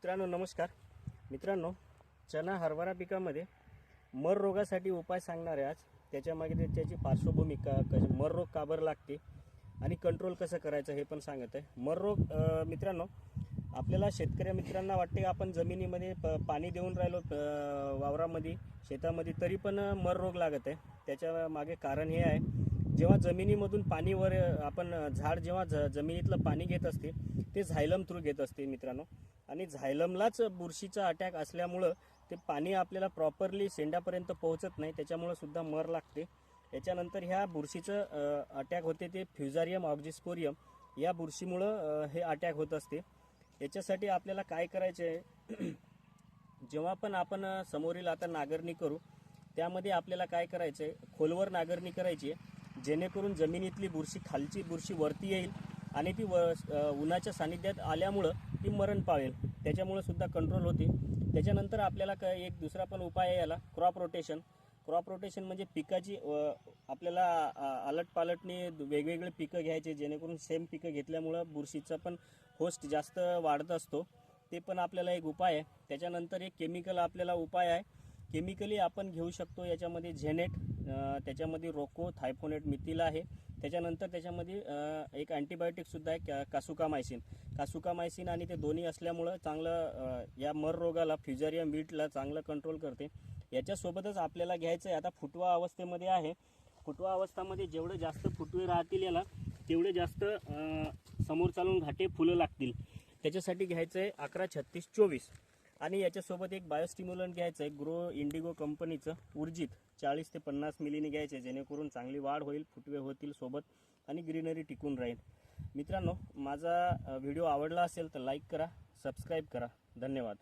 मित्रांनो नमस्कार. मित्रांनो, चना हरभरा पिकामध्ये मर रोगासाठी उपाय सांगणार आहे आज. त्याच्यामागे त्याची पार्श्वभूमी मर रोग का बरं लागते आणि कंट्रोल कसं करायचं हे पण सांगत आहे. मर रोग मित्रांनो, आपल्याला शेतकरी मित्रांना वाटते आपण जमिनीमध्ये पाणी देऊन राहिलो वावरामध्ये शेतामध्ये तरी पण मर रोग लागत आहे. त्याच्या मागे कारण हे आहे, जेव्हा जमिनीमधून पाणीवर आपण झाड जेव्हा जमिनीतलं पाणी घेत असते ते झायलम थ्रू घेत असते मित्रांनो, आणि झायलमलाच बुरशीचा अटॅक असल्यामुळं ते पाणी आपल्याला प्रॉपरली शेंड्यापर्यंत पोहोचत नाही, त्याच्यामुळं सुद्धा मर लागते. याच्यानंतर ह्या बुरशीचं अटॅक होते ते फ्युजारियम ऑक्झिस्पोरियम या बुरशीमुळं हे अटॅक होत असते. याच्यासाठी आपल्याला काय करायचं आहे, जेव्हा पण आपण समोरील आता नांगरणी करू त्यामध्ये आपल्याला काय करायचं आहे, खोलवर नांगरणी करायची आहे जेणेकरून जमिनीतली बुरशी खालची बुरशी वरती येईल आणि ती उन्हाच्या सानिध्यात आल्यामुळं ती मरण पावेल. त्याच्यामुळे सुद्धा कंट्रोल होते. त्याच्यानंतर आपल्याला एक दुसरा पण उपाय आहे याला, क्रॉप रोटेशन. क्रॉप रोटेशन म्हणजे पिकाची आपल्याला आलटपालटने वेगवेगळे पिकं घ्यायचे जेणेकरून सेम पिकं घेतल्यामुळं बुरशीचा पण होस्ट जास्त वाढत असतो. ते पण आपल्याला एक उपाय आहे. त्याच्यानंतर एक केमिकल आपल्याला उपाय आहे, केमिकली आपण घेऊ शकतो. याच्यामध्ये झेनेट, त्याच्यामध्ये रोको, थायफोनेट, मिथिल आहे. त्याच्यानंतर त्याच्यामध्ये एक अँटीबायोटिकसुद्धा आहे, कासुकामायसिन आणि ते दोन्ही असल्यामुळं चांगलं या मर रोगाला, फ्युजारियम वीटला चांगलं कंट्रोल करते. याच्यासोबतच आपल्याला घ्यायचं आहे, आता फुटवा अवस्थेमध्ये आहे. फुटवा अवस्थामध्ये जेवढं जास्त फुटवे राहतील याला तेवढे जास्त समोर चालून घाटे फुलं लागतील. त्याच्यासाठी घ्यायचं आहे 11-36-24 आणि याच्यासोबत एक बायोस्टिम्युलंट घ्यायचं आहे ग्रो इंडिगो कंपनीचं उर्जित 40 ते 50 मिलीने घ्यायचं आहे जेणेकरून चांगली वाढ होईल, फुटवे होतील सोबत आणि ग्रीनरी टिकून राहील. मित्रांनो, माझा व्हिडिओ आवडला असेल तर लाईक करा, सबस्क्राईब करा. धन्यवाद.